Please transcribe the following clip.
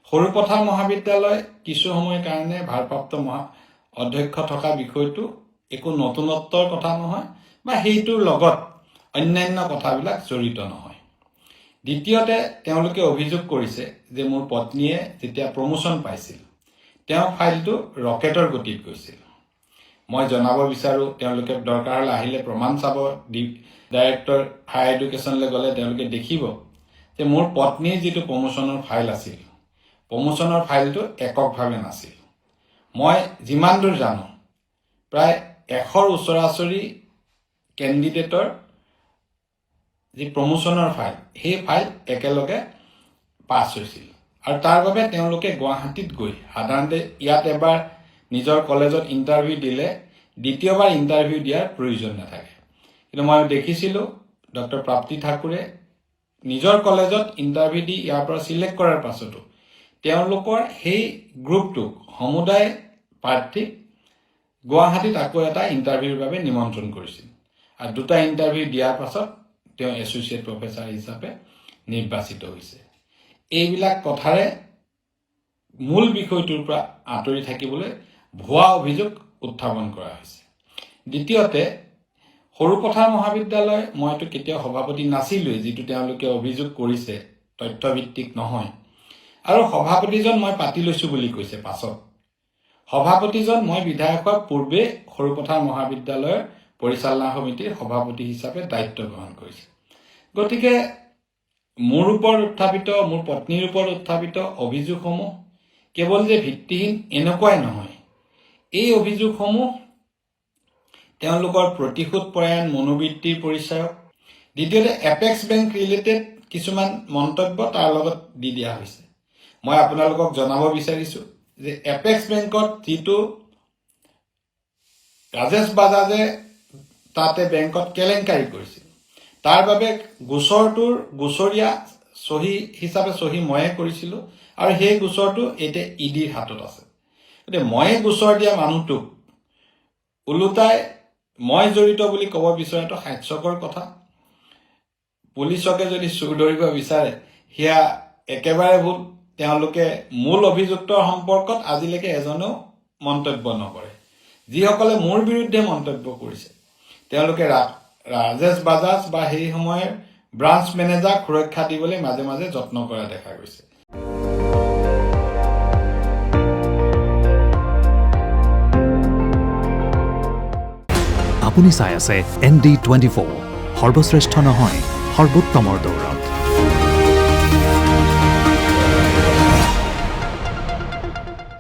সৰুপথাৰ মহাবিদ্যালয় কিছু সময়ৰ কাৰণে ভাৰপ্ৰাপ্ত অধ্যক্ষ থকা বিষয়টো একো নতুনত্বৰ কথা নহয় বা সেইটোৰ লগত অন্যান্য কথাবিলাক জড়িত নহয়। দ্বিতীয়তে তেওঁলোকে অভিযোগ কৰিছে যে মোৰ পত্নীয়ে যেতিয়া প্ৰমোশ্যন পাইছিল তেওঁৰ ফাইলটো ৰকেটৰ গতিত গৈছিল। মই জনাব বিচাৰোঁ, তেওঁলোকে দৰকাৰ হ'লে আহিলে প্ৰমাণ চাব, ডাইৰেক্টৰ হায়াৰ এডুকেশ্যনলৈ গ'লে তেওঁলোকে দেখিব যে মোৰ পত্নীৰ যিটো প্ৰমোশ্যনৰ ফাইল আছিল, প্ৰমোশ্যনৰ ফাইলটো এককভাৱে নাছিল। মই যিমান দূৰ জানো প্ৰায় 100ৰ ওচৰা-ওচৰি কেণ্ডিডেটৰ যি প্ৰমোশ্যনৰ ফাইল, সেই ফাইল একেলগে পাছ হৈছিল। আৰু তাৰ বাবে তেওঁলোকে গুৱাহাটীত গৈ সাধাৰণতে ইয়াত এবাৰ নিজৰ কলেজত ইণ্টাৰভিউ দিলে দ্বিতীয়বাৰ ইণ্টাৰভিউ দিয়াৰ প্ৰয়োজন নাথাকে। কিন্তু মই দেখিছিলোঁ ডক্টৰ প্ৰাপ্তি ঠাকুৰে নিজৰ কলেজত ইণ্টাৰভিউ দি ইয়াৰ পৰা চিলেক্ট কৰাৰ পাছতো তেওঁলোকৰ সেই গ্ৰুপটোক সমুদায় প্ৰাৰ্থীক গুৱাহাটীত আকৌ এটা ইণ্টাৰভিউৰ বাবে নিমন্ত্ৰণ কৰিছিল। আৰু 2টা ইণ্টাৰভিউ দিয়াৰ পাছত তেওঁ এছ'চিয়েট প্ৰফেচাৰ হিচাপে নিৰ্বাচিত হৈছে। এইবিলাক কথাৰে মূল বিষয়টোৰ পৰা আঁতৰি থাকিবলৈ ভুৱা অভিযোগ উত্থাপন কৰা হৈছে। দ্বিতীয়তে, সৰুপথাৰ মহাবিদ্যালয় মইতো কেতিয়াও সভাপতি নাছিলোৱেই, যিটো তেওঁলোকে অভিযোগ কৰিছে তথ্যভিত্তিক নহয়। আৰু সভাপতিজন মই পাতি লৈছোঁ বুলি কৈছে পাছত। সভাপতিজন মই বিধায়ক হোৱাৰ পূৰ্বে সৰুপথাৰ মহাবিদ্যালয়ৰ পৰিচালনা সমিতিৰ সভাপতি হিচাপে দায়িত্ব গ্ৰহণ কৰিছে। গতিকে মোৰ ওপৰত উত্থাপিত, মোৰ পত্নীৰ ওপৰত উত্থাপিত অভিযোগসমূহ কেৱল যে ভিত্তিহীন এনেকুৱাই নহয়, এই অভিযোগসমূহ তেওঁলোকৰ প্ৰতিশোধ পৰায়ণ মনোবৃত্তিৰ পৰিচায়ক। দ্বিতীয়তে, এপেক্স বেংক ৰিলেটেড কিছুমান মন্তব্য তাৰ লগত দি দিয়া হৈছে। মই আপোনালোকক জনাব বিচাৰিছোঁ যে এপেক্স বেংকত যিটো ৰাজেশ বাজাজে তাতে বেংকত কেলেংকাৰী কৰিছিল, তাৰ বাবে গোচৰটোৰ গোচৰীয়া চহী হিচাপে চহী ময়ে কৰিছিলোঁ আৰু সেই গোচৰটো এতিয়া ইডিৰ হাতত আছে। গতিকে ময়ে গোচৰ দিয়া মানুহটোক ওলোটাই মই জড়িত বুলি ক'ব বিচৰাটো হাস্যকৰ কথা। পুলিচকে যদি চুৰ ধৰিব বিচাৰে সেয়া একেবাৰে ভুল। তেওঁলোকে মূল অভিযুক্তৰ সম্পৰ্কত আজিলৈকে এজনেও মন্তব্য নকৰে। যিসকলে মোৰ বিৰুদ্ধে মন্তব্য কৰিছে তেওঁলোকে ৰাজেশ বাজাজ বা সেই সময়ৰ ব্ৰাঞ্চ মেনেজাৰক সুৰক্ষা দিবলৈ মাজে মাজে যত্ন কৰা দেখা গৈছে। আপুনি চাই আছে ND24, সৰ্বশ্ৰেষ্ঠ নহয় সৰ্বোত্তমৰ দৌৰ।